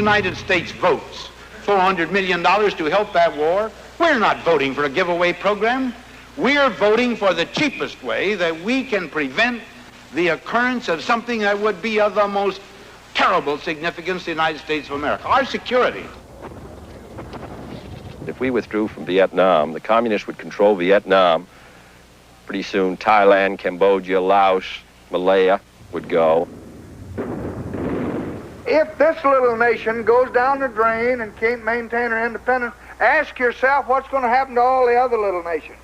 United States votes $400 million to help that war, we're not voting for a giveaway program. We're voting for the cheapest way that we can prevent the occurrence of something that would be of the most terrible significance to the United States of America, our security. If we withdrew from Vietnam, the communists would control Vietnam. Pretty soon, Thailand, Cambodia, Laos, Malaya would go. If this little nation goes down the drain and can't maintain her independence, ask yourself what's going to happen to all the other little nations.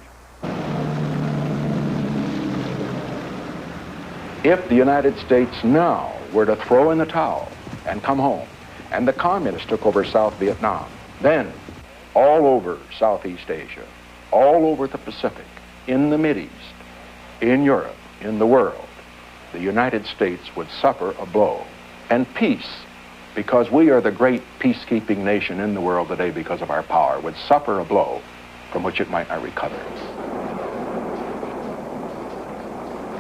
If the United States now were to throw in the towel and come home, and the communists took over South Vietnam, then all over Southeast Asia, all over the Pacific, in the Mideast, in Europe, in the world, the United States would suffer a blow. And peace, because we are the great peacekeeping nation in the world today because of our power, would suffer a blow from which it might not recover.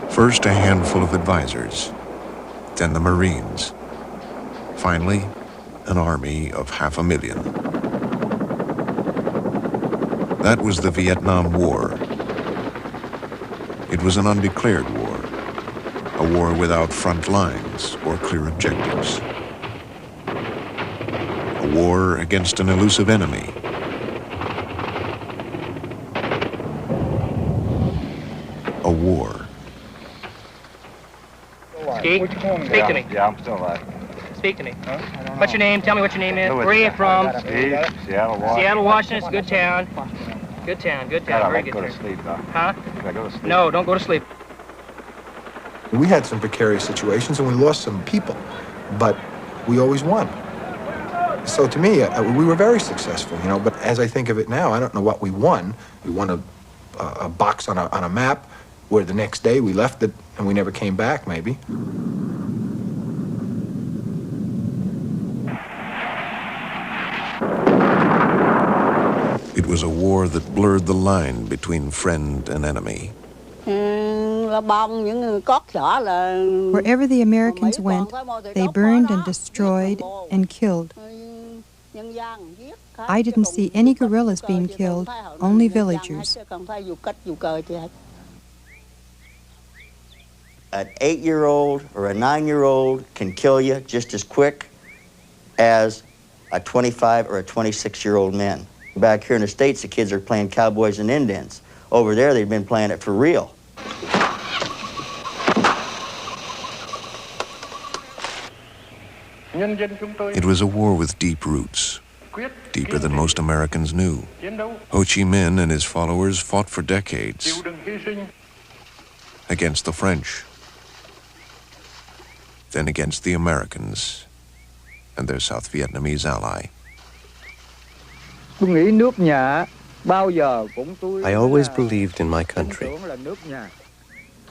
First a handful of advisors, then the Marines. Finally, an army of 500,000. That was the Vietnam War. It was an undeclared war, a war without front lines or clear objectives. A war against an elusive enemy. A war. Speak to me. Yeah, I'm still alive. Speak to me. What's your name? Tell me what your name is. Where are you from? Steve, Seattle, Washington. Seattle, Washington. It's a good town. Good town, good town. Very good. Go to sleep, though. Huh? I go to sleep. No, don't go to sleep. We had some precarious situations and we lost some people, but we always won. So to me, we were very successful, you know, but as I think of it now, I don't know what we won. We won a box on a map where the next day we left it and we never came back, maybe. It was a war that blurred the line between friend and enemy. Wherever the Americans went, they burned and destroyed and killed. I didn't see any guerrillas being killed, only villagers. An 8-year-old or a 9-year-old can kill you just as quick as a 25 or a 26-year-old man. Back here in the States, the kids are playing cowboys and Indians. Over there, they've been playing it for real. It was a war with deep roots, deeper than most Americans knew. Ho Chi Minh and his followers fought for decades against the French, then against the Americans and their South Vietnamese ally. I always believed in my country.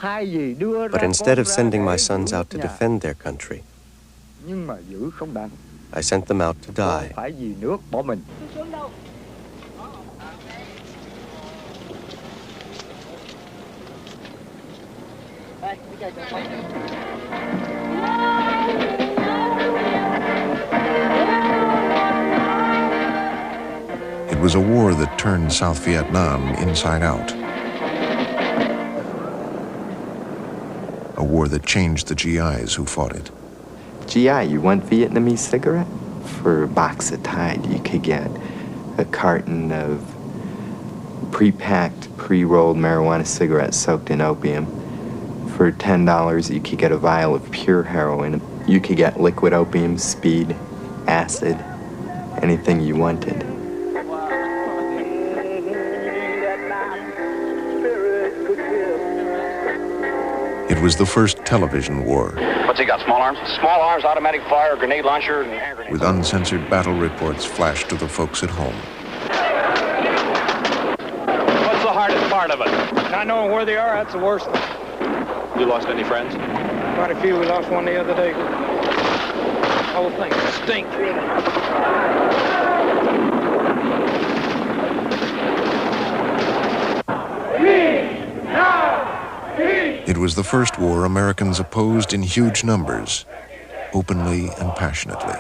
But instead of sending my sons out to defend their country, I sent them out to die. It was a war that turned South Vietnam inside out. A war that changed the GIs who fought it. GI, you want Vietnamese cigarette? For a box of Tide, you could get a carton of pre-packed, pre-rolled marijuana cigarettes soaked in opium. For $10, you could get a vial of pure heroin. You could get liquid opium, speed, acid, anything you wanted. It was the first television war. What's he got, small arms? Small arms, automatic fire, grenade launcher, and hand grenade. With uncensored battle reports flashed to the folks at home. What's the hardest part of it? Not knowing where they are, that's the worst thing. You lost any friends? Quite a few. We lost one the other day. The whole thing stinks, really. It was the first war Americans opposed in huge numbers, openly and passionately.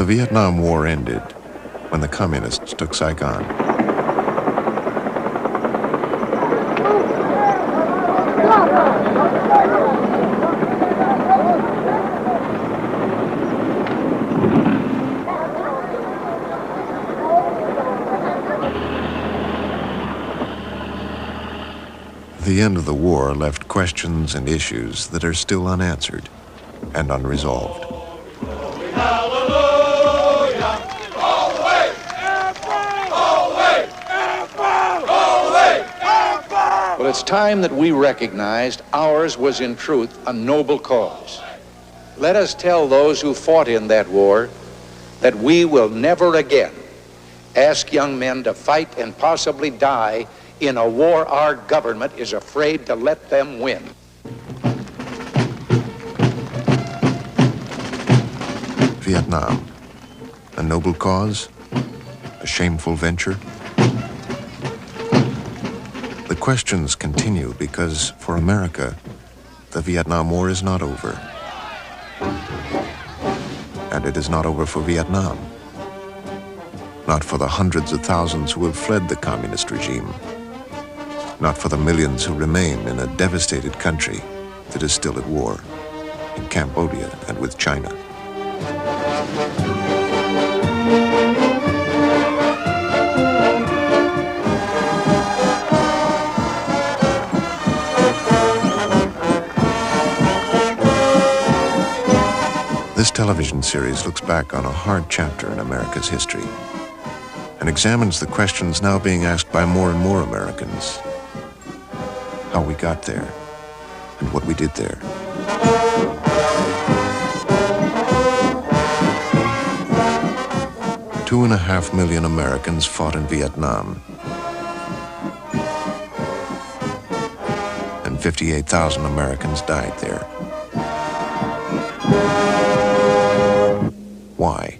Vietnam War ended when the communists took Saigon. The end of the war left questions and issues that are still unanswered and unresolved. Well, it's time that we recognized ours was in truth a noble cause. Let us tell those who fought in that war that we will never again ask young men to fight and possibly die in a war our government is afraid to let them win. Vietnam, a noble cause, a shameful venture. The questions continue because for America, the Vietnam War is not over. And it is not over for Vietnam. Not for the hundreds of thousands who have fled the communist regime. Not for the millions who remain in a devastated country that is still at war, in Cambodia and with China. This television series looks back on a hard chapter in America's history and examines the questions now being asked by more and more Americans. How we got there and what we did there. Two and a half million Americans fought in Vietnam, and 58,000 Americans died there. Why?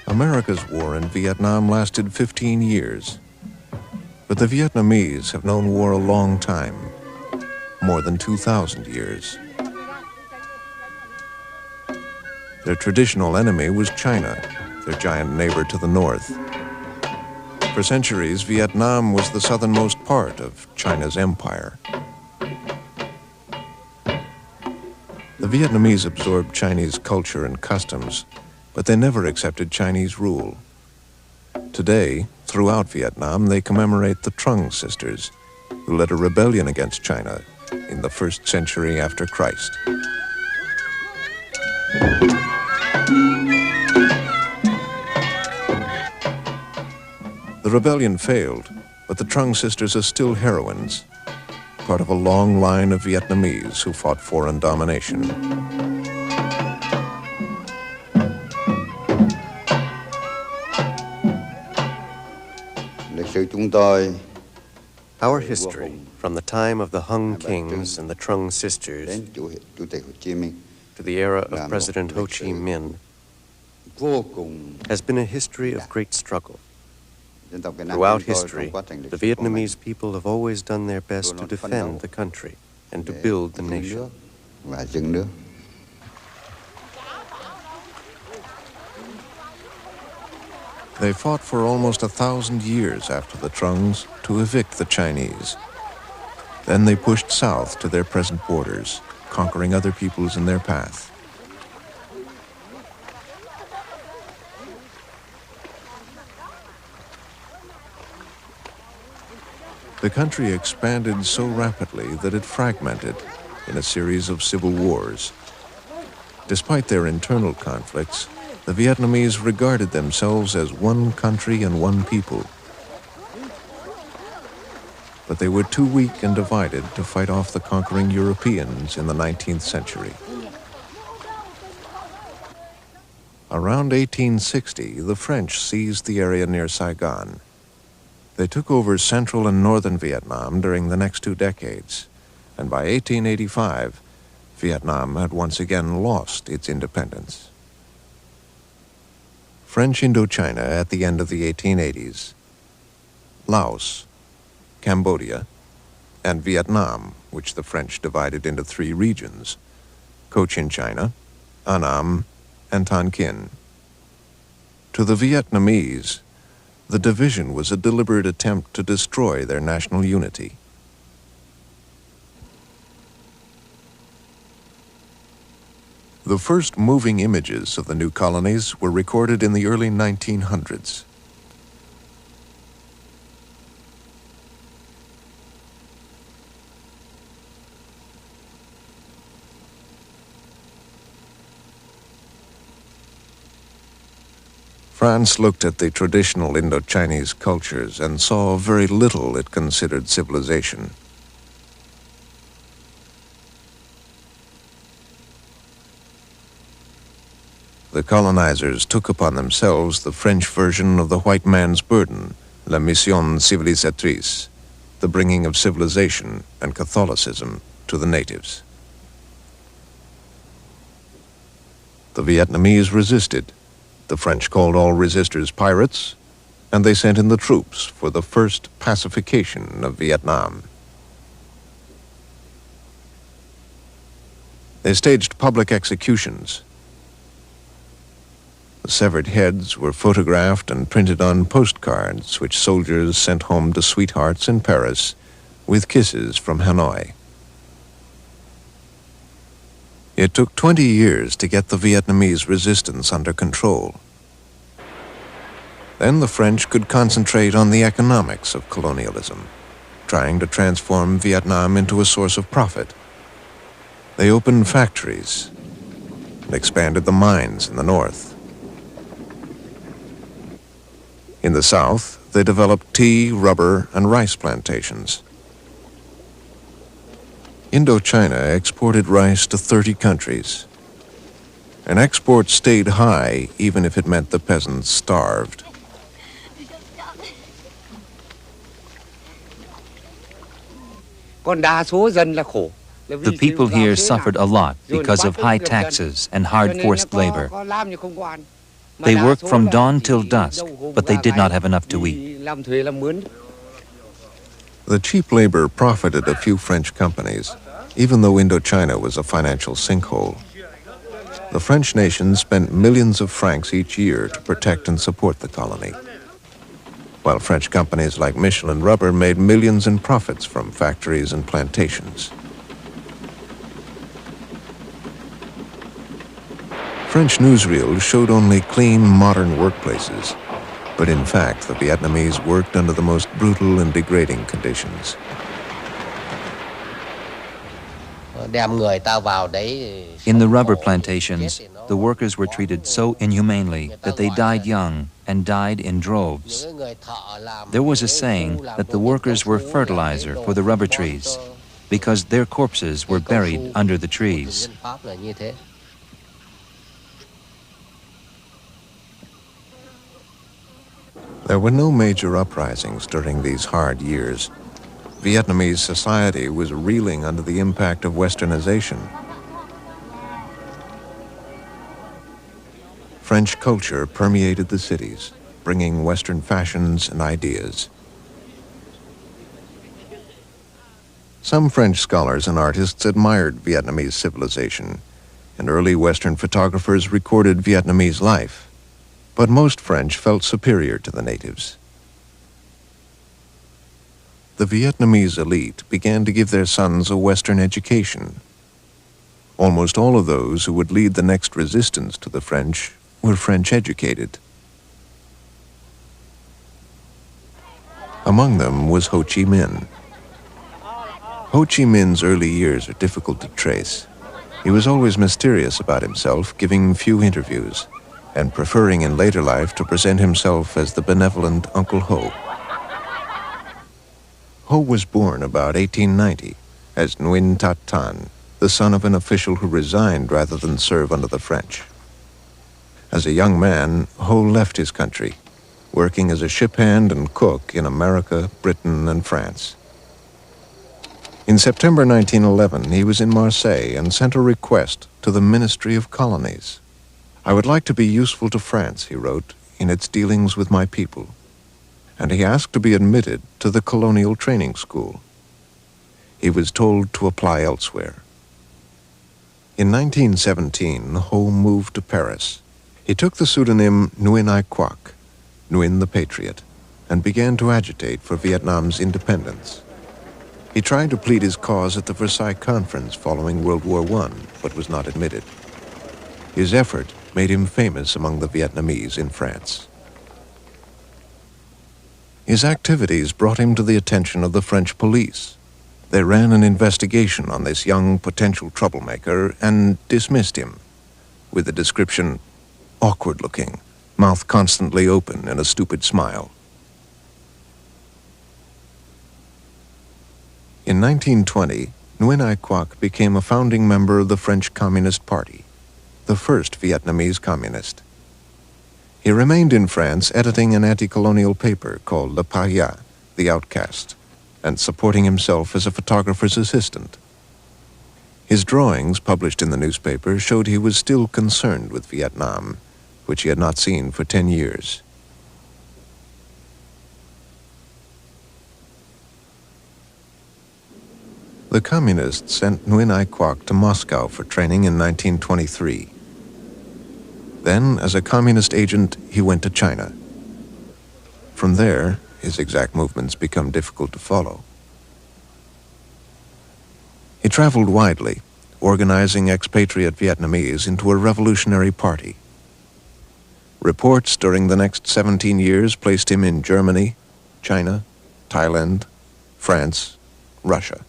America's war in Vietnam lasted 15 years. But the Vietnamese have known war a long time, more than 2,000 years. Their traditional enemy was China, their giant neighbor to the north. For centuries, Vietnam was the southernmost part of China's empire. The Vietnamese absorbed Chinese culture and customs, but they never accepted Chinese rule. Today, throughout Vietnam, they commemorate the Trung sisters, who led a rebellion against China in the 1st century after Christ. The rebellion failed, but the Trung sisters are still heroines, part of a long line of Vietnamese who fought foreign domination. Our history, from the time of the Hung kings and the Trung sisters to the era of President Ho Chi Minh, has been a history of great struggle. Throughout history, the Vietnamese people have always done their best to defend the country and to build the nation. They fought for almost 1,000 years after the Trungs to evict the Chinese. Then they pushed south to their present borders, conquering other peoples in their path. The country expanded so rapidly that it fragmented in a series of civil wars. Despite their internal conflicts, the Vietnamese regarded themselves as one country and one people. But they were too weak and divided to fight off the conquering Europeans in the 19th century. Around 1860, the French seized the area near Saigon. They took over central and northern Vietnam during the next 2 decades, and by 1885, Vietnam had once again lost its independence. French Indochina at the end of the 1880s, Laos, Cambodia, and Vietnam, which the French divided into 3 regions, Cochin China, Annam, and Tonkin. To the Vietnamese, the division was a deliberate attempt to destroy their national unity. The first moving images of the new colonies were recorded in the early 1900s. France looked at the traditional Indo-Chinese cultures and saw very little it considered civilization. The colonizers took upon themselves the French version of the white man's burden, la mission civilisatrice, the bringing of civilization and Catholicism to the natives. The Vietnamese resisted. The French called all resistors pirates, and they sent in the troops for the first pacification of Vietnam. They staged public executions. The severed heads were photographed and printed on postcards which soldiers sent home to sweethearts in Paris with kisses from Hanoi. It took 20 years to get the Vietnamese resistance under control. Then the French could concentrate on the economics of colonialism, trying to transform Vietnam into a source of profit. They opened factories and expanded the mines in the north. In the south, they developed tea, rubber, and rice plantations. Indochina exported rice to 30 countries. And exports stayed high even if it meant the peasants starved. The people here suffered a lot because of high taxes and hard forced labor. They worked from dawn till dusk, but they did not have enough to eat. The cheap labor profited a few French companies, even though Indochina was a financial sinkhole. The French nation spent millions of francs each year to protect and support the colony, while French companies like Michelin Rubber made millions in profits from factories and plantations. French newsreels showed only clean, modern workplaces, but in fact, the Vietnamese worked under the most brutal and degrading conditions. In the rubber plantations, the workers were treated so inhumanely that they died young and died in droves. There was a saying that the workers were fertilizer for the rubber trees because their corpses were buried under the trees. There were no major uprisings during these hard years. Vietnamese society was reeling under the impact of westernization. French culture permeated the cities, bringing Western fashions and ideas. Some French scholars and artists admired Vietnamese civilization, and early Western photographers recorded Vietnamese life. But most French felt superior to the natives. The Vietnamese elite began to give their sons a Western education. Almost all of those who would lead the next resistance to the French were French educated. Among them was Ho Chi Minh. Ho Chi Minh's early years are difficult to trace. He was always mysterious about himself, giving few interviews, and preferring in later life to present himself as the benevolent Uncle Ho. Ho was born about 1890 as Nguyen Tat Tan, the son of an official who resigned rather than serve under the French. As a young man, Ho left his country. working as a ship hand and cook in America, Britain, and France. In September 1911, he was in Marseille and sent a request to the Ministry of Colonies. "I would like to be useful to France," he wrote, "in its dealings with my people." And he asked to be admitted to the Colonial Training School. He was told to apply elsewhere. In 1917, Ho moved to Paris. He took the pseudonym Nguyen Ai Quoc, Nguyen the Patriot, and began to agitate for Vietnam's independence. He tried to plead his cause at the Versailles Conference following World War I, but was not admitted. His effort made him famous among the Vietnamese in France. His activities brought him to the attention of the French police. They ran an investigation on this young potential troublemaker and dismissed him with the description, "awkward-looking, mouth constantly open and a stupid smile." In 1920, Nguyen Ai Quoc became a founding member of the French Communist Party, the first Vietnamese communist. He remained in France editing an anti-colonial paper called Le Paria, The Outcast, and supporting himself as a photographer's assistant. His drawings, published in the newspaper, showed he was still concerned with Vietnam, which he had not seen for 10 years. The Communists sent Nguyen Ai Quoc to Moscow for training in 1923. Then, as a communist agent, he went to China. From there, his exact movements become difficult to follow. He traveled widely, organizing expatriate Vietnamese into a revolutionary party. Reports during the next 17 years placed him in Germany, China, Thailand, France, Russia.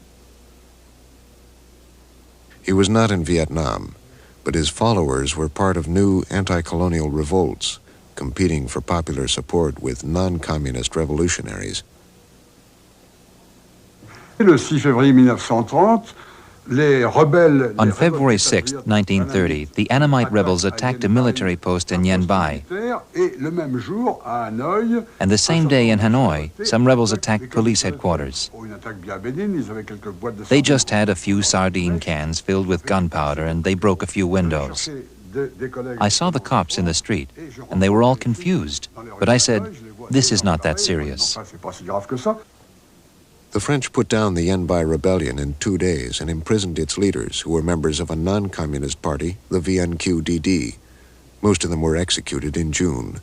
He was not in Vietnam, but his followers were part of new anti-colonial revolts, competing for popular support with non-communist revolutionaries. Le 6 février 1930, on February 6, 1930, the Annamite rebels attacked a military post in Dien Bien. And the same day in Hanoi, some rebels attacked police headquarters. They just had a few sardine cans filled with gunpowder and they broke a few windows. I saw the cops in the street and they were all confused, but I said, "This is not that serious." The French put down the Dien Bien Rebellion in 2 days and imprisoned its leaders, who were members of a non-communist party, the VNQ-DD. Most of them were executed in June.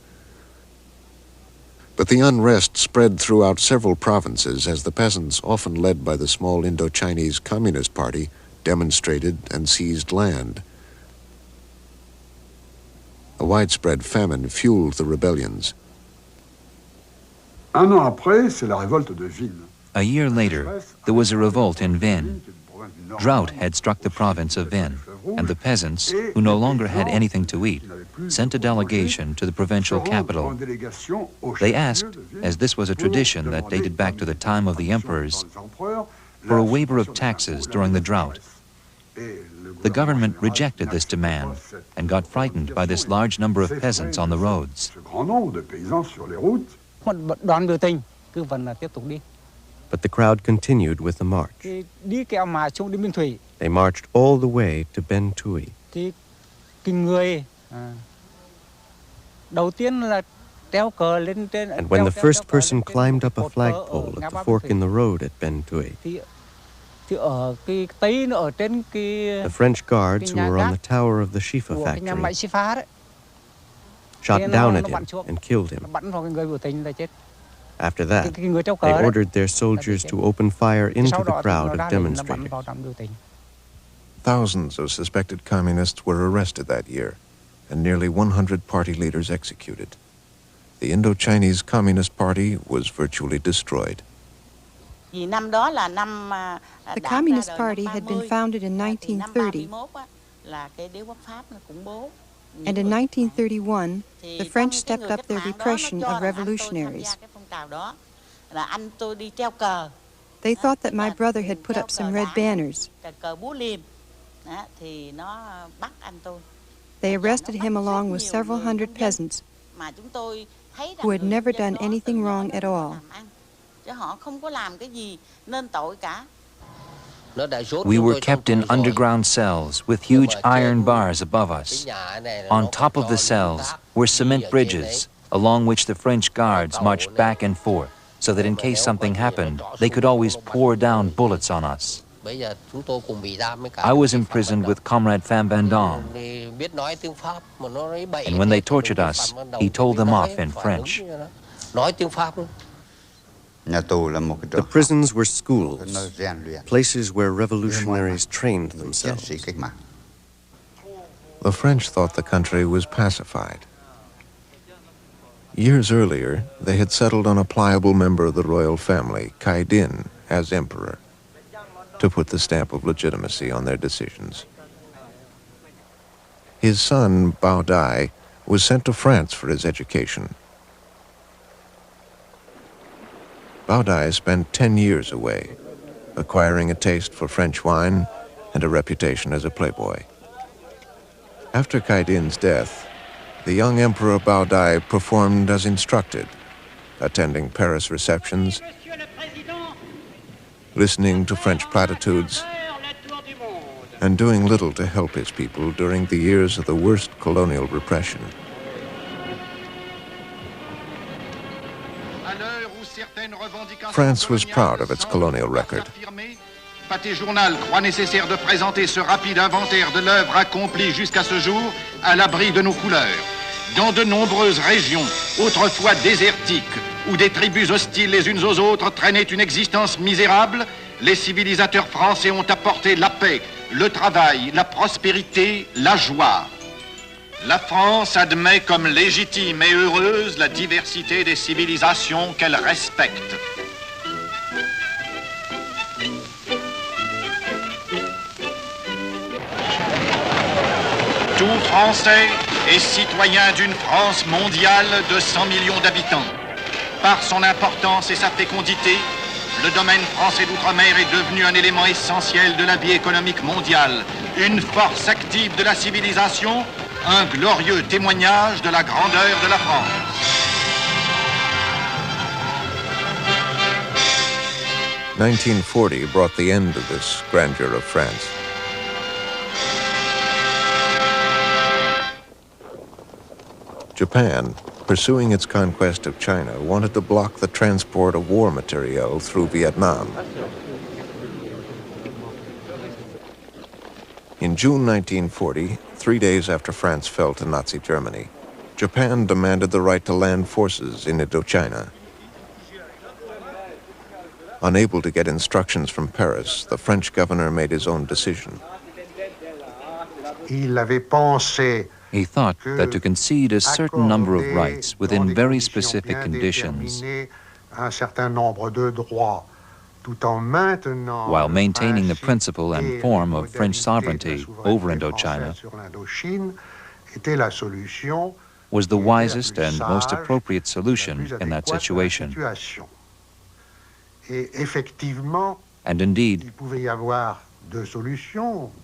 But the unrest spread throughout several provinces as the peasants, often led by the small Indochinese Communist Party, demonstrated and seized land. A widespread famine fueled the rebellions. Un an après, c'est la révolte de Vienne. A year later, there was a revolt in Viet. Drought had struck the province of Viet, and the peasants, who no longer had anything to eat, sent a delegation to the provincial capital. They asked, as this was a tradition that dated back to the time of the emperors, for a waiver of taxes during the drought. The government rejected this demand and got frightened by this large number of peasants on the roads. But the crowd continued with the march. They marched all the way to Ben Thuy. And when the first person climbed up a flagpole at the fork in the road at Ben Thuy, the French guards who were on the tower of the Shifa factory shot down at him and killed him. After that, they ordered their soldiers to open fire into the crowd of demonstrators. Thousands of suspected communists were arrested that year, and nearly 100 party leaders executed. The Indochinese Communist Party was virtually destroyed. The Communist Party had been founded in 1930, and in 1931, the French stepped up their repression of revolutionaries. They thought that my brother had put up some red banners. They arrested him along with several hundred peasants, who had never done anything wrong at all. We were kept in underground cells with huge iron bars above us. On top of the cells were cement bridges, along which the French guards marched back and forth, so that in case something happened, they could always pour down bullets on us. I was imprisoned with Comrade Pham Van Dong, and when they tortured us, he told them off in French. The prisons were schools, places where revolutionaries trained themselves. The French thought the country was pacified. Years earlier, they had settled on a pliable member of the royal family, Cai Dien, as emperor, to put the stamp of legitimacy on their decisions. His son, Bao Dai, was sent to France for his education. Bao Dai spent 10 years away, acquiring a taste for French wine and a reputation as a playboy. After Cai Dien's death, the young Emperor Bao Dai performed as instructed, attending Paris receptions, listening to French platitudes, and doing little to help his people during the years of the worst colonial repression. France was proud of its colonial record. Pathé Journal croit nécessaire de présenter ce rapide inventaire de l'œuvre accomplie jusqu'à ce jour à l'abri de nos couleurs. Dans de nombreuses régions, autrefois désertiques, où des tribus hostiles les unes aux autres traînaient une existence misérable, les civilisateurs français ont apporté la paix, le travail, la prospérité, la joie. La France admet comme légitime et heureuse la diversité des civilisations qu'elle respecte. Tout Français est citoyen d'une France mondiale de 100 millions d'habitants. Par son importance et sa fécondité, le domaine français d'outre-mer est devenu un élément essentiel de la vie économique mondiale, une force active de la civilisation, un glorieux témoignage de la grandeur de la France. « 1940 brought the end of this grandeur of France. Japan, pursuing its conquest of China, wanted to block the transport of war materiel through Vietnam. In June 1940, 3 days after France fell to Nazi Germany, Japan demanded the right to land forces in Indochina. Unable to get instructions from Paris, the French governor made his own decision. He thought that to concede a certain number of rights within very specific conditions, while maintaining the principle and form of French sovereignty over Indochina, was the wisest and most appropriate solution in that situation. And indeed,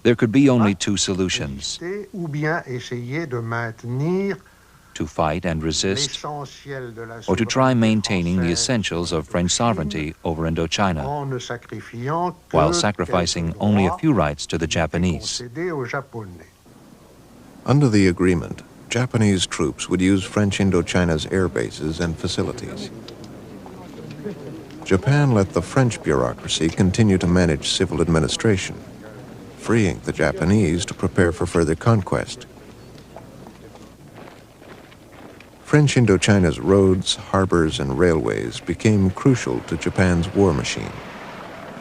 there could be only two solutions: to fight and resist, or to try maintaining the essentials of French sovereignty over Indochina, while sacrificing only a few rights to the Japanese. Under the agreement, Japanese troops would use French Indochina's air bases and facilities. Japan let the French bureaucracy continue to manage civil administration, freeing the Japanese to prepare for further conquest. French Indochina's roads, harbors, and railways became crucial to Japan's war machine,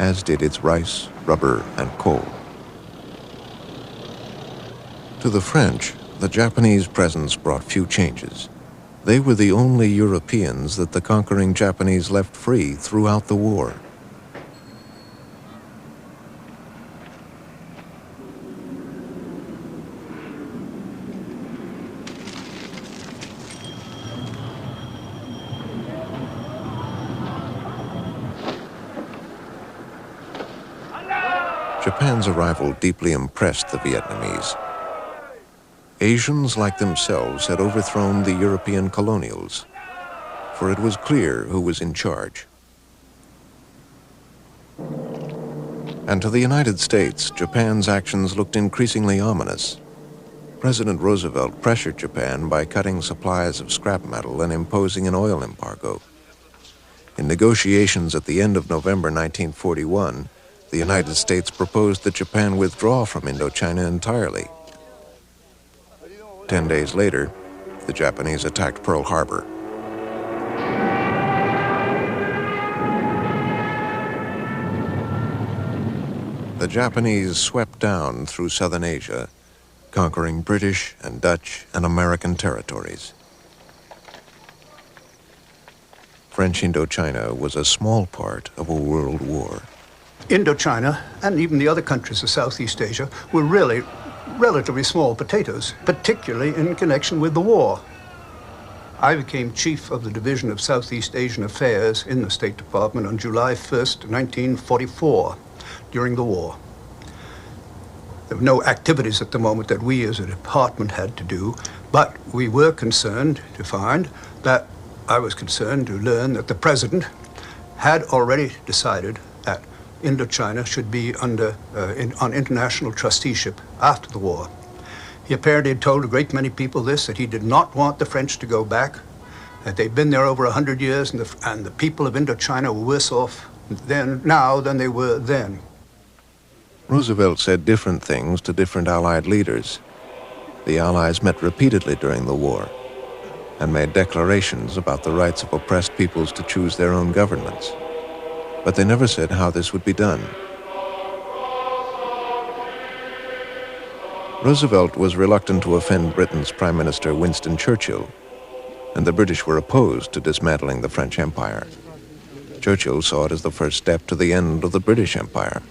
as did its rice, rubber, and coal. To the French, the Japanese presence brought few changes. They were the only Europeans that the conquering Japanese left free throughout the war. Japan's arrival deeply impressed the Vietnamese. Asians like themselves had overthrown the European colonials, for it was clear who was in charge. And to the United States, Japan's actions looked increasingly ominous. President Roosevelt pressured Japan by cutting supplies of scrap metal and imposing an oil embargo. In negotiations at the end of November 1941, the United States proposed that Japan withdraw from Indochina entirely. 10 days later, the Japanese attacked Pearl Harbor. The Japanese swept down through southern Asia, conquering British and Dutch and American territories. French Indochina was a small part of a world war. Indochina and even the other countries of Southeast Asia were really relatively small potatoes, particularly in connection with the war. I became chief of the Division of Southeast Asian Affairs in the State Department on July 1st, 1944, during the war. There were no activities at the moment that we as a department had to do, but we were concerned to find that I was concerned to learn that the president had already decided that Indochina should be on international trusteeship after the war. He apparently had told a great many people this, that he did not want the French to go back, that they'd been there over 100 years, and the people of Indochina were worse off now than they were then. Roosevelt said different things to different Allied leaders. The Allies met repeatedly during the war and made declarations about the rights of oppressed peoples to choose their own governments. But they never said how this would be done. Roosevelt was reluctant to offend Britain's Prime Minister Winston Churchill, and the British were opposed to dismantling the French Empire. Churchill saw it as the first step to the end of the British Empire.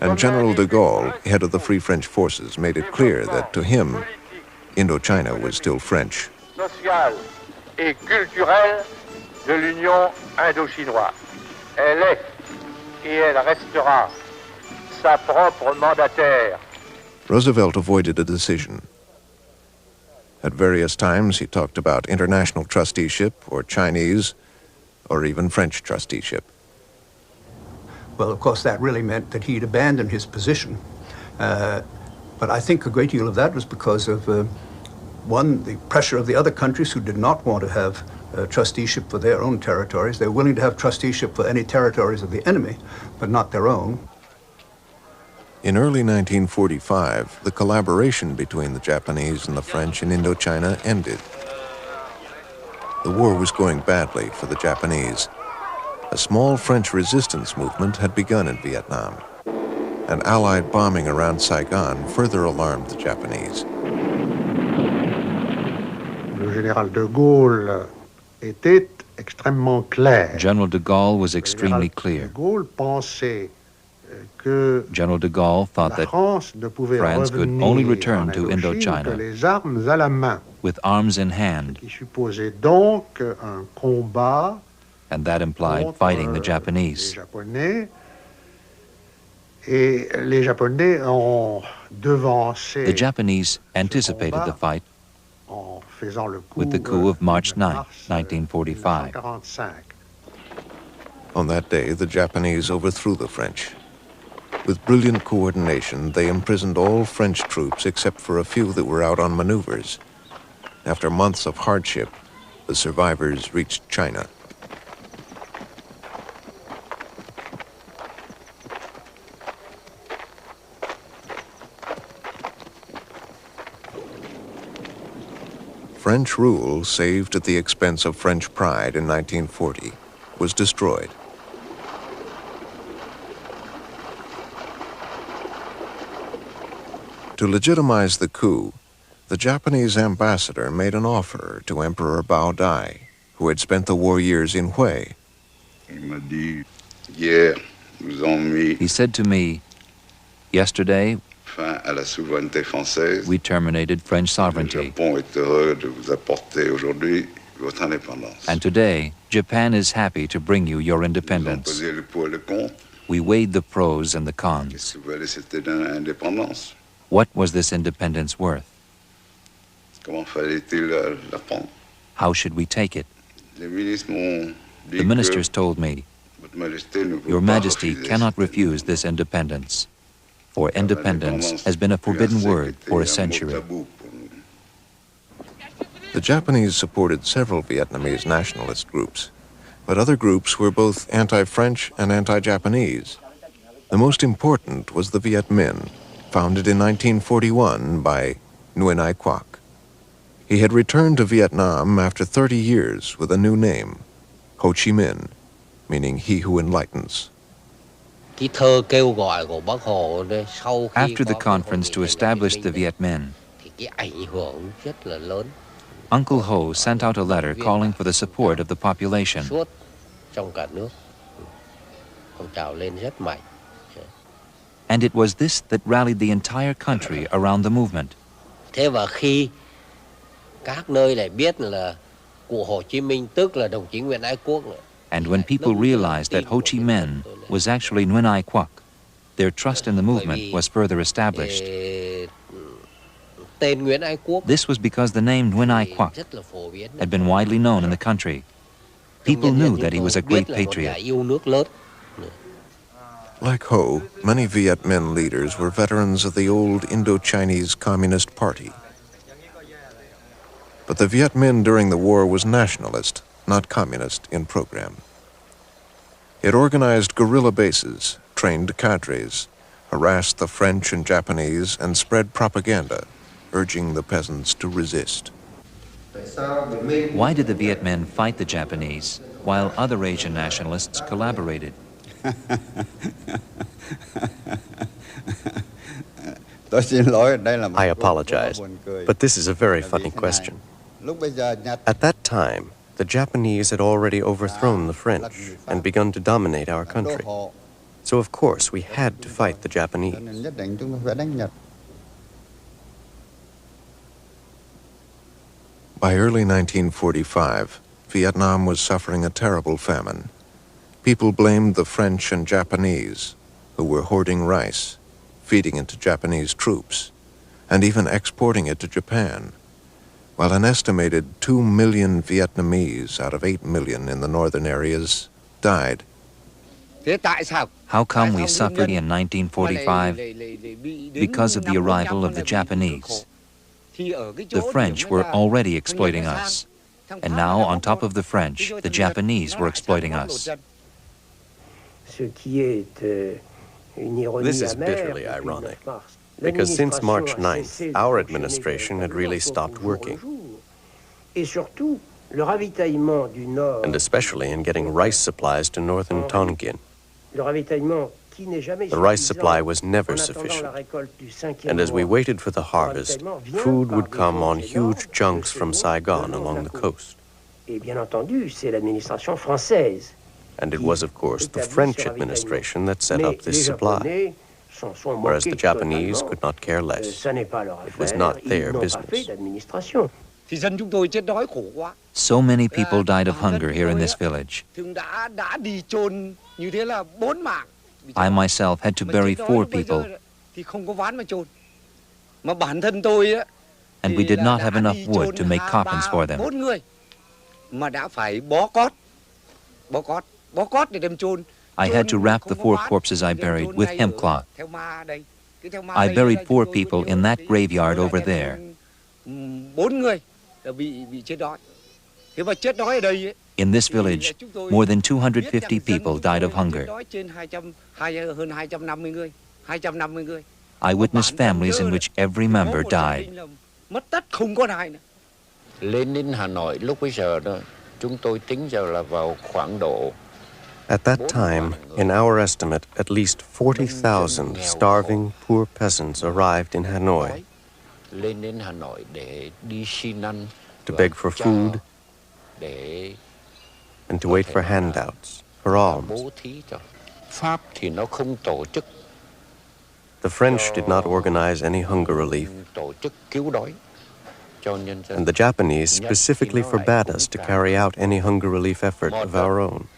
And General de Gaulle, head of the Free French forces, made it clear that to him, Indochina was still French. Sociale et culturelle de l'Union indo-chinoise. Elle est et elle restera sa propre mandataire. Roosevelt avoided a decision. At various times, he talked about international trusteeship or Chinese or even French trusteeship. Well, of course, that really meant that he'd abandoned his position. But I think a great deal of that was because of, one, the pressure of the other countries who did not want to have trusteeship for their own territories. They were willing to have trusteeship for any territories of the enemy, but not their own. In early 1945, the collaboration between the Japanese and the French in Indochina ended. The war was going badly for the Japanese. A small French resistance movement had begun in Vietnam, and Allied bombing around Saigon further alarmed the Japanese. Le général de Gaulle était extrêmement clair. General de Gaulle was extremely clear. General de Gaulle thought that France could only return to Indochina with arms in hand, and that implied fighting the Japanese. The Japanese anticipated the fight with the coup of March 9, 1945. On that day, the Japanese overthrew the French. With brilliant coordination, they imprisoned all French troops except for a few that were out on maneuvers. After months of hardship, the survivors reached China. French rule, saved at the expense of French pride in 1940, was destroyed. To legitimize the coup, the Japanese ambassador made an offer to Emperor Bao Dai, who had spent the war years in Hue. He said to me, "Yesterday, we terminated French sovereignty. And today, Japan is happy to bring you your independence." We weighed the pros and the cons. What was this independence worth? How should we take it? The ministers told me, Your Majesty cannot refuse this independence, for independence has been a forbidden word for a century. The Japanese supported several Vietnamese nationalist groups, but other groups were both anti-French and anti-Japanese. The most important was the Viet Minh, founded in 1941 by Nguyen Ai Quoc. He had returned to Vietnam after 30 years with a new name, Ho Chi Minh, meaning he who enlightens. After the conference to establish the Viet Minh, Uncle Ho sent out a letter calling for the support of the population. And it was this that rallied the entire country around the movement. And when people realized that Ho Chi Minh was actually Nguyen Ai Quoc, their trust in the movement was further established. This was because the name Nguyen Ai Quoc had been widely known in the country. People knew that he was a great patriot. Like Ho, many Viet Minh leaders were veterans of the old Indochinese Communist Party. But the Viet Minh during the war was nationalist, not communist in program. It organized guerrilla bases, trained cadres, harassed the French and Japanese, and spread propaganda, urging the peasants to resist. Why did the Viet Minh fight the Japanese while other Asian nationalists collaborated? I apologize, but this is a very funny question. At that time, the Japanese had already overthrown the French and begun to dominate our country. So of course we had to fight the Japanese. By early 1945, Vietnam was suffering a terrible famine. People blamed the French and Japanese, who were hoarding rice, feeding it to Japanese troops, and even exporting it to Japan, while an estimated 2 million Vietnamese out of 8 million in the northern areas died. How come we suffered in 1945? Because of the arrival of the Japanese. The French were already exploiting us, and now on top of the French, the Japanese were exploiting us. This is bitterly ironic, because since March 9th, our administration had really stopped working, and especially in getting rice supplies to northern Tonkin. The rice supply was never sufficient, and as we waited for the harvest, food would come on huge junks from Saigon along the coast. And it was, of course, the French administration that set up this supply, whereas the Japanese could not care less. It was not their business. So many people died of hunger here in this village. I myself had to bury 4 people, and we did not have enough wood to make coffins for them. I had to wrap the 4 corpses I buried with hemp cloth. I buried 4 people in that graveyard over there. In this village, more than 250 people died of hunger. I witnessed families in which every member died. At that time, in our estimate, at least 40,000 starving, poor peasants arrived in Hanoi to beg for food and to wait for handouts, for alms. The French did not organize any hunger relief, and the Japanese specifically forbade us to carry out any hunger relief effort of our own.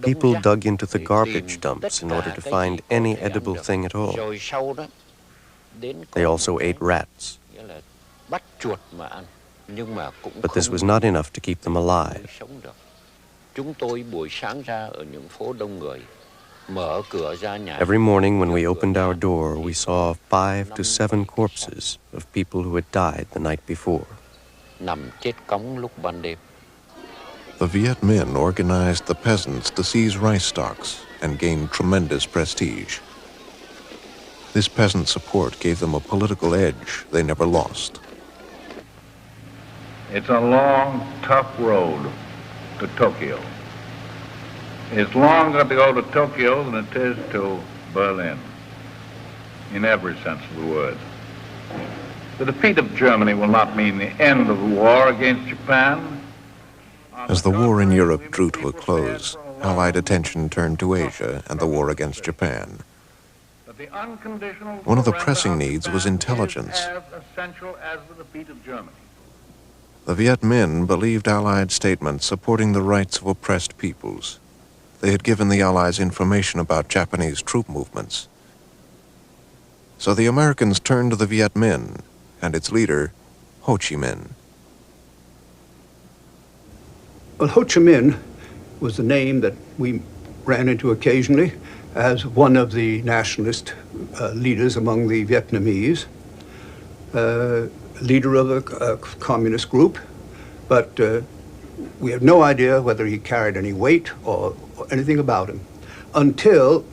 People dug into the garbage dumps in order to find any edible thing at all. They also ate rats. But this was not enough to keep them alive. Every morning when we opened our door, we saw 5 to 7 corpses of people who had died the night before. The Viet Minh organized the peasants to seize rice stalks and gained tremendous prestige. This peasant support gave them a political edge they never lost. It's a long, tough road to Tokyo. It's longer to go to Tokyo than it is to Berlin, in every sense of the word. The defeat of Germany will not mean the end of the war against Japan. As the war in Europe drew to a close, Allied attention turned to Asia and the war against Japan. One of the pressing needs was intelligence. As essential as the defeat of Germany. The Viet Minh believed Allied statements supporting the rights of oppressed peoples. They had given the Allies information about Japanese troop movements. So the Americans turned to the Viet Minh and its leader, Ho Chi Minh. Well, Ho Chi Minh was the name that we ran into occasionally as one of the nationalist leaders among the Vietnamese, leader of a communist group, but we had no idea whether he carried any weight or anything about him until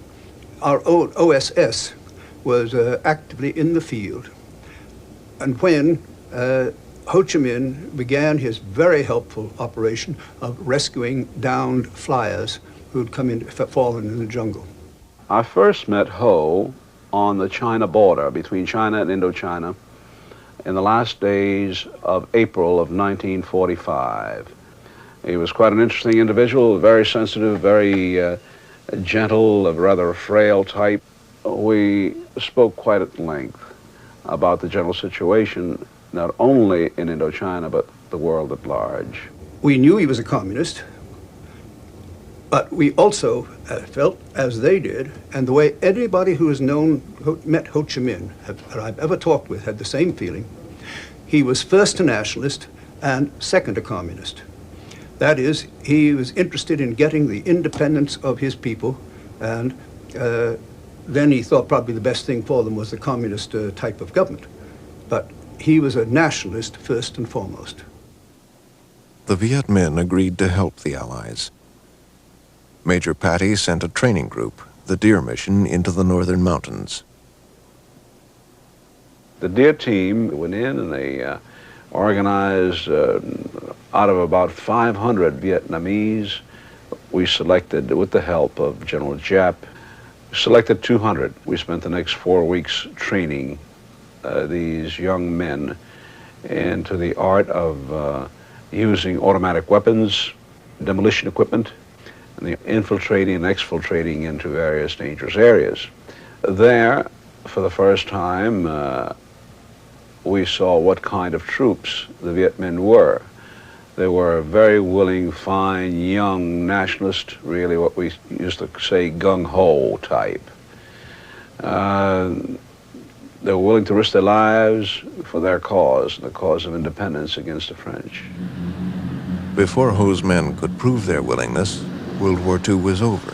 our OSS was actively in the field. And when Ho Chi Minh began his very helpful operation of rescuing downed flyers who had fallen in the jungle. I first met Ho on the China border between China and Indochina in the last days of April of 1945. He was quite an interesting individual, very sensitive, very gentle, a rather frail type. We spoke quite at length about the general situation, not only in Indochina, but the world at large. We knew he was a communist, but we also felt, as they did, and the way anybody who has met Ho Chi Minh, that I've ever talked with, had the same feeling, he was first a nationalist and second a communist. That is, he was interested in getting the independence of his people, and then he thought probably the best thing for them was the communist type of government. But he was a nationalist first and foremost. The Viet Minh agreed to help the Allies. Major Patty sent a training group, the Deer Mission, into the northern mountains. The Deer team went in and they organized out of about 500 Vietnamese. We selected, with the help of General Giap, selected 200. We spent the next 4 weeks training these young men into the art of using automatic weapons, demolition equipment, and the infiltrating and exfiltrating into various dangerous areas. There, for the first time, we saw what kind of troops the Viet Minh were. They were very willing, fine, young nationalists, really what we used to say gung-ho type. They were willing to risk their lives for their cause, the cause of independence against the French. Before Ho's men could prove their willingness, World War II was over.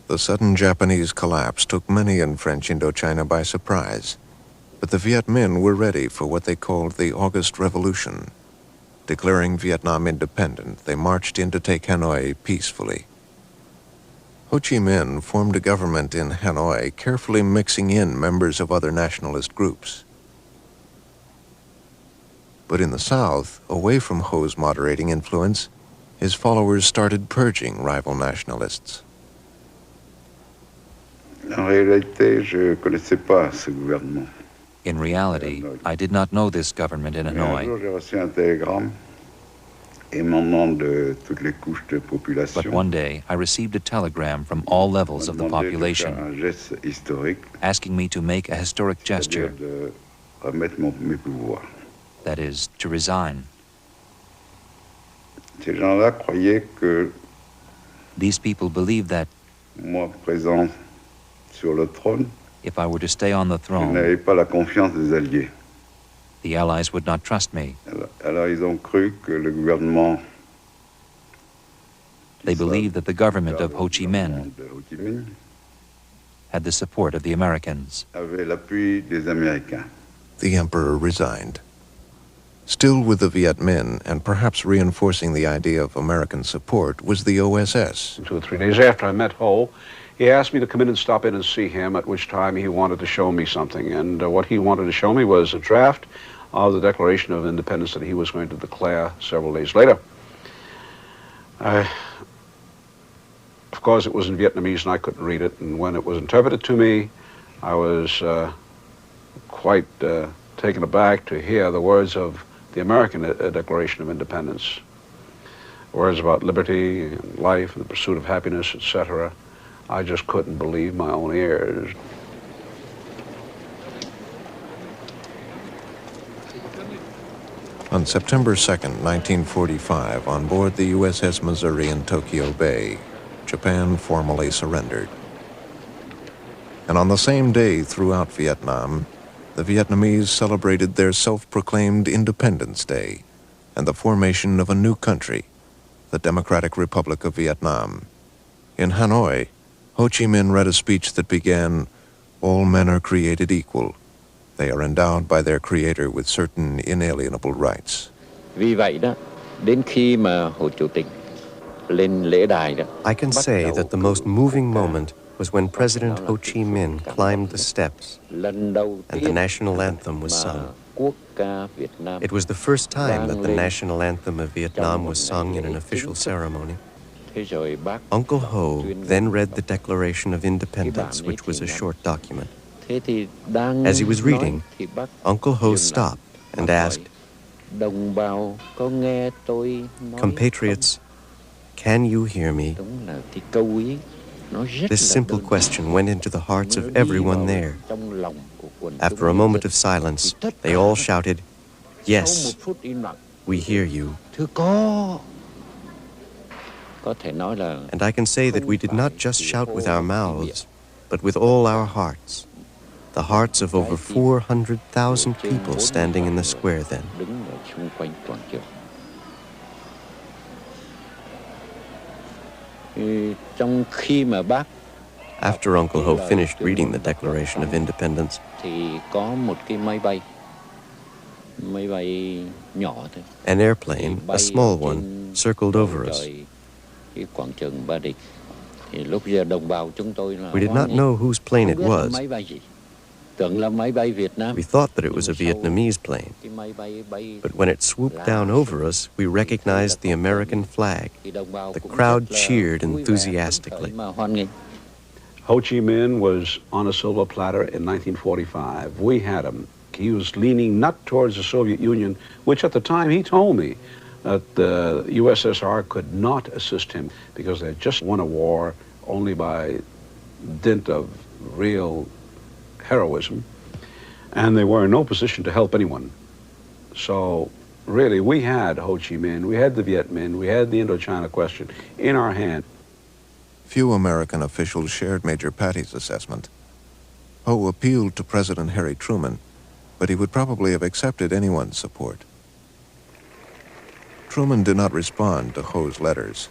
The sudden Japanese collapse took many in French Indochina by surprise, but the Viet Minh were ready for what they called the August Revolution. Declaring Vietnam independent, they marched in to take Hanoi peacefully. Ho Chi Minh formed a government in Hanoi, carefully mixing in members of other nationalist groups. But in the South, away from Ho's moderating influence, his followers started purging rival nationalists. In reality, I did not know this government in Hanoi. But one day, I received a telegram from all levels of the population asking me to make a historic gesture, that is, to resign. Ces gens-là croyaient que These people believed that moi présent sur le trône, if I were to stay on the je throne, n'avais pas la confiance des Alliés. the Allies would not trust me. Alors ils ont cru que le gouvernement They believed that the government of Ho Chi Minh de Ho Chi Minh had the support of the Americans. avait l'appui des Américains. The emperor resigned. Still with the Viet Minh, and perhaps reinforcing the idea of American support, was the OSS. 2 or 3 days after I met Ho, he asked me to come in and stop in and see him, at which time he wanted to show me something. And what he wanted to show me was a draft of the Declaration of Independence that he was going to declare several days later. Of course, it was in Vietnamese and I couldn't read it, and when it was interpreted to me, I was quite taken aback to hear the words of the American Declaration of Independence. Words about liberty and life and the pursuit of happiness, etc. I just couldn't believe my own ears. On September 2nd, 1945, on board the USS Missouri in Tokyo Bay, Japan formally surrendered. And on the same day throughout Vietnam, the Vietnamese celebrated their self-proclaimed Independence Day and the formation of a new country, the Democratic Republic of Vietnam. In Hanoi, Ho Chi Minh read a speech that began, "All men are created equal. They are endowed by their Creator with certain inalienable rights." Vì vậy đó, đến khi mà Hồ Chủ tịch lên lễ đài đó, I can say that the most moving moment was when President Ho Chi Minh climbed the steps and the national anthem was sung. It was the first time that the national anthem of Vietnam was sung in an official ceremony. Uncle Ho then read the Declaration of Independence, which was a short document. As he was reading, Uncle Ho stopped and asked, "Compatriots, can you hear me?" This simple question went into the hearts of everyone there. After a moment of silence, they all shouted, "Yes, we hear you." And I can say that we did not just shout with our mouths, but with all our hearts. The hearts of over 400,000 people standing in the square then. After Uncle Ho finished reading the Declaration of Independence, an airplane, a small one, circled over us. We did not know whose plane it was. We thought that it was a Vietnamese plane. But when it swooped down over us, we recognized the American flag. The crowd cheered enthusiastically. Ho Chi Minh was on a silver platter in 1945. We had him. He was leaning not towards the Soviet Union, which at the time he told me that the USSR could not assist him because they had just won a war only by dint of real heroism, and they were in no position to help anyone. So really, we had Ho Chi Minh, we had the Viet Minh, we had the Indochina question in our hand. Few American officials shared Major Patty's assessment. Ho appealed to President Harry Truman, but he would probably have accepted anyone's support. Truman did not respond to Ho's letters.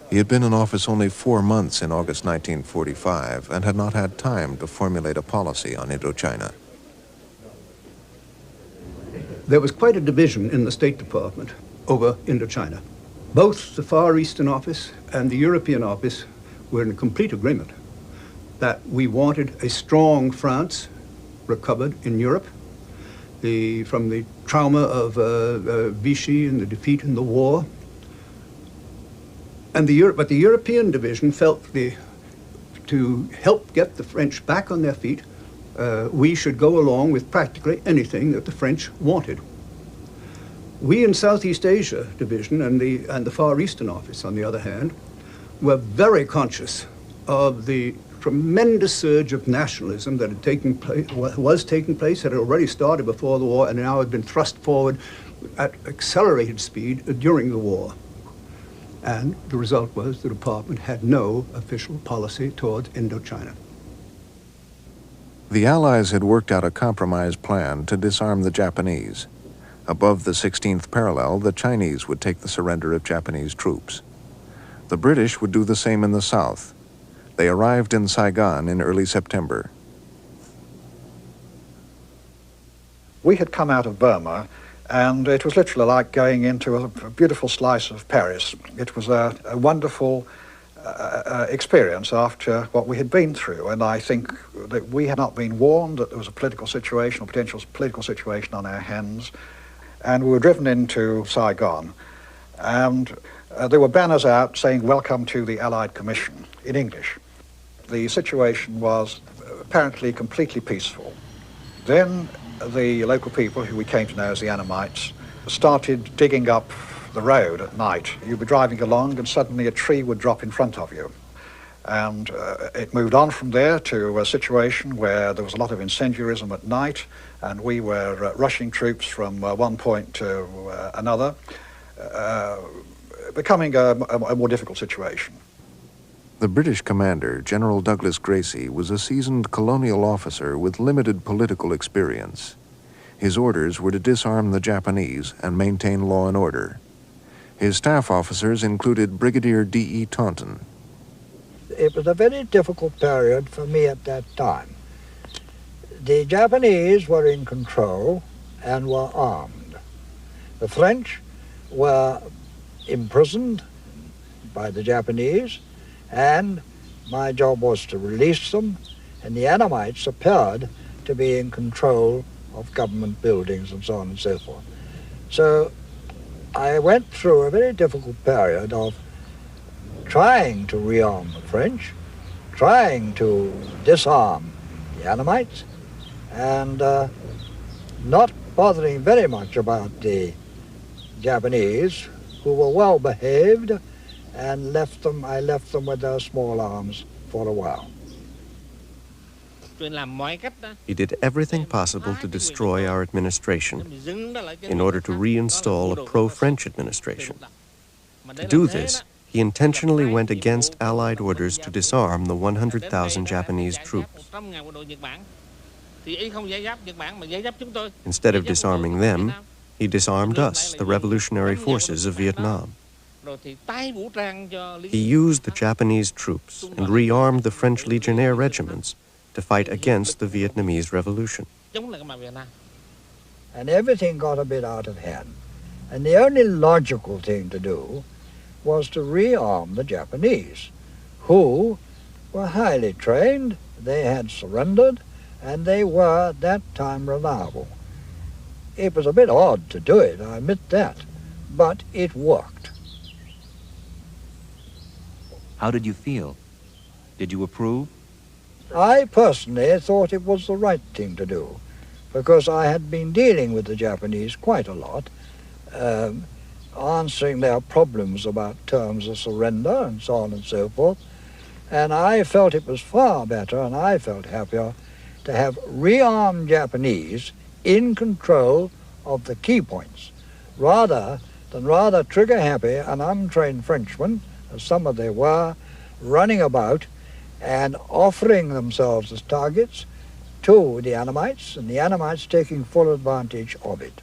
He had been in office only 4 months in August 1945 and had not had time to formulate a policy on Indochina. There was quite a division in the State Department over Indochina. Both the Far Eastern Office and the European Office were in complete agreement that we wanted a strong France recovered in Europe from the trauma of Vichy and the defeat in the war. And but the European division felt to help get the French back on their feet, we should go along with practically anything that the French wanted. We in Southeast Asia division and the Far Eastern Office, on the other hand, were very conscious of the tremendous surge of nationalism that had was taking place, had already started before the war, and now had been thrust forward at accelerated speed during the war. And the result was the department had no official policy towards Indochina. The Allies had worked out a compromise plan to disarm the Japanese. Above the 16th parallel, the Chinese would take the surrender of Japanese troops. The British would do the same in the south. They arrived in Saigon in early September. We had come out of Burma, and it was literally like going into a beautiful slice of Paris. It was a wonderful experience after what we had been through, and I think that we had not been warned that there was a political situation, or potential political situation on our hands, and we were driven into Saigon, and there were banners out saying, "Welcome to the Allied Commission," in English. The situation was apparently completely peaceful. Then the local people, who we came to know as the Annamites, started digging up the road at night. You'd be driving along and suddenly a tree would drop in front of you. And it moved on from there to a situation where there was a lot of incendiarism at night, and we were rushing troops from one point to another, becoming a more difficult situation. The British commander, General Douglas Gracie, was a seasoned colonial officer with limited political experience. His orders were to disarm the Japanese and maintain law and order. His staff officers included Brigadier D.E. Taunton. It was a very difficult period for me at that time. The Japanese were in control and were armed. The French were imprisoned by the Japanese, and my job was to release them, and the Annamites appeared to be in control of government buildings and so on and so forth. So I went through a very difficult period of trying to rearm the French, trying to disarm the Annamites, and not bothering very much about the Japanese, who were well behaved, and I left them with their small arms for a while. He did everything possible to destroy our administration in order to reinstall a pro-French administration. To do this, he intentionally went against Allied orders to disarm the 100,000 Japanese troops. Instead of disarming them, he disarmed us, the revolutionary forces of Vietnam. He used the Japanese troops and rearmed the French Legionnaire regiments to fight against the Vietnamese Revolution. And everything got a bit out of hand. And the only logical thing to do was to rearm the Japanese, who were highly trained, they had surrendered, and they were at that time reliable. It was a bit odd to do it, I admit that, but it worked. How did you feel? Did you approve? I personally thought it was the right thing to do, because I had been dealing with the Japanese quite a lot, answering their problems about terms of surrender and so on and so forth, and I felt it was far better, and I felt happier, to have rearmed Japanese in control of the key points, rather than trigger-happy and untrained Frenchmen, as some of them were, running about and offering themselves as targets to the Annamites, and the Annamites taking full advantage of it.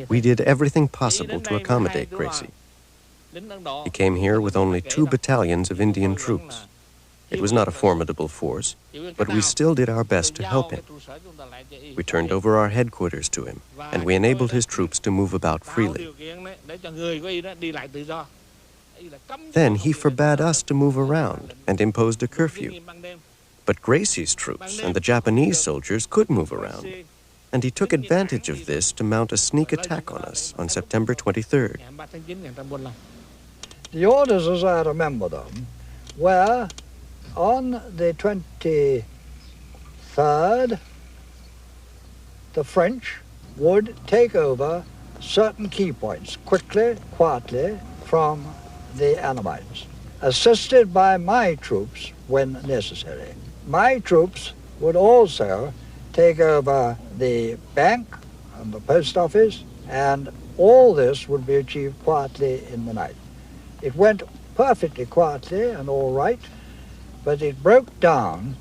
We did everything possible to accommodate Gracie. He came here with only 2 battalions of Indian troops. It was not a formidable force, but we still did our best to help him. We turned over our headquarters to him, and we enabled his troops to move about freely. Then he forbade us to move around and imposed a curfew. But Gracie's troops and the Japanese soldiers could move around, and he took advantage of this to mount a sneak attack on us on September 23rd. The orders, as I remember them, were on the 23rd, the French would take over certain key points quickly, quietly, from the Annamites, assisted by my troops when necessary. My troops would also take over the bank and the post office, and all this would be achieved quietly in the night. It went perfectly quietly and all right, but it broke down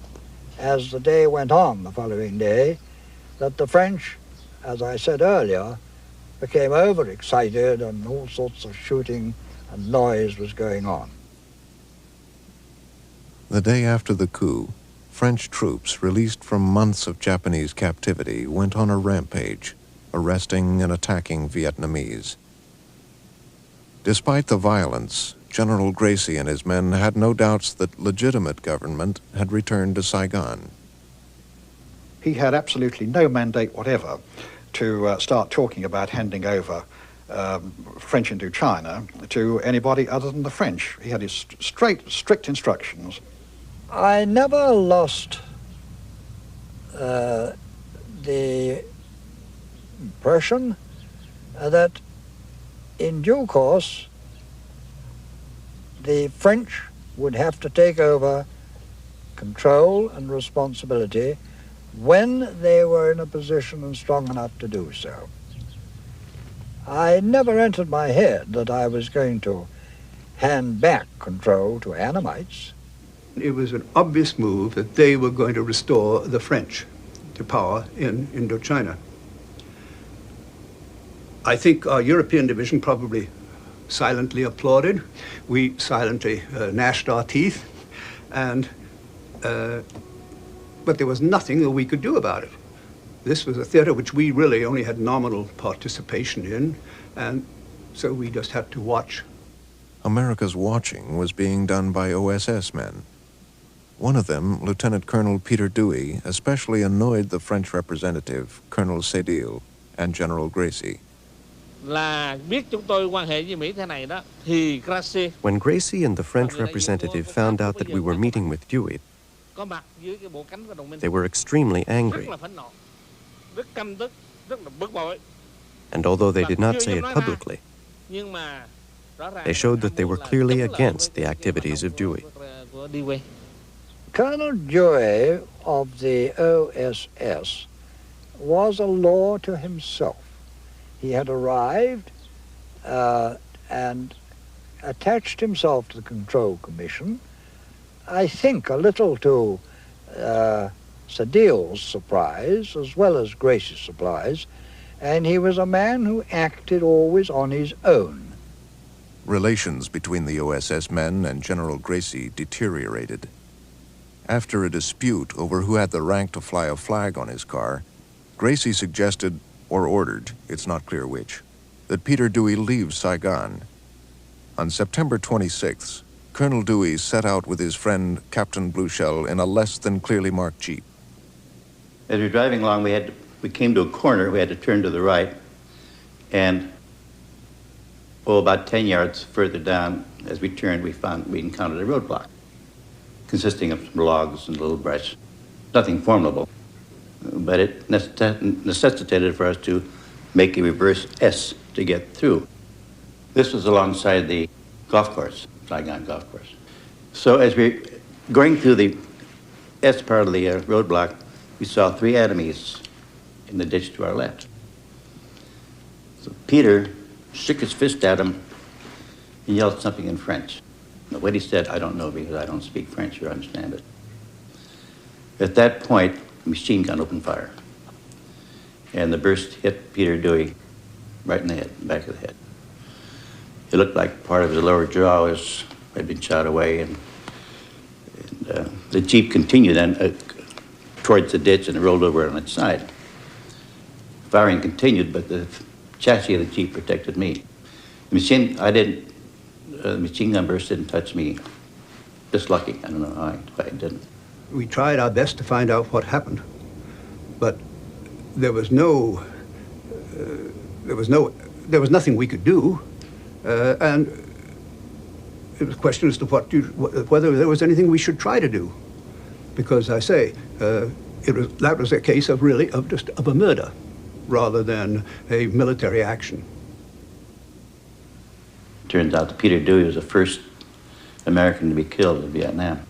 as the day went on the following day, that the French, as I said earlier, became overexcited and all sorts of shooting and noise was going on. The day after the coup, French troops released from months of Japanese captivity went on a rampage, arresting and attacking Vietnamese. Despite the violence, General Gracie and his men had no doubts that legitimate government had returned to Saigon. He had absolutely no mandate whatever to start talking about handing over French Indochina to anybody other than the French. He had his strict instructions. I never lost the impression that in due course the French would have to take over control and responsibility when they were in a position and strong enough to do so. I never entered my head that I was going to hand back control to Annamites. It was an obvious move that they were going to restore the French to power in Indochina. I think our European division probably silently applauded. We silently gnashed our teeth, and but there was nothing that we could do about it. This was a theater which we really only had nominal participation in, and so we just had to watch. America's watching was being done by OSS men. One of them, Lieutenant Colonel Peter Dewey, especially annoyed the French representative, Colonel Cédille, and General Gracie. When Gracie and the French representative found out that we were meeting with Dewey, they were extremely angry. And although they did not say it publicly, they showed that they were clearly against the activities of Dewey. Colonel Dewey of the OSS was a law to himself. He had arrived and attached himself to the Control Commission, I think a little to Cédille's surprise as well as Gracie's surprise, and he was a man who acted always on his own. Relations between the OSS men and General Gracie deteriorated. After a dispute over who had the rank to fly a flag on his car, Gracie suggested, or ordered, it's not clear which, that Peter Dewey leave Saigon. On September 26th, Colonel Dewey set out with his friend Captain Blueshell in a less than clearly marked Jeep. As we were driving along, we came to a corner. We had to turn to the right, and about 10 yards further down, as we turned, we encountered a roadblock consisting of some logs and little brush. Nothing formidable, but it necessitated for us to make a reverse S to get through. This was alongside the golf course, Saigon golf course. So as we're going through the S part of the roadblock, we saw 3 enemies in the ditch to our left. So Peter shook his fist at him and yelled something in French. Now, what he said, I don't know because I don't speak French or understand it. At that point, a machine gun opened fire. And the burst hit Peter Dewey right in the head, back of the head. It looked like part of his lower jaw had been shot away, and the Jeep continued then towards the ditch and it rolled over on its side. Firing continued, but the chassis of the Jeep protected me. The machine gun burst didn't touch me. Just lucky. I don't know why it didn't. We tried our best to find out what happened, but there was nothing we could do, and it was a question as to whether there was anything we should try to do, because I say that was a case of a murder rather than a military action. Turns out that Peter Dewey was the first American to be killed in Vietnam.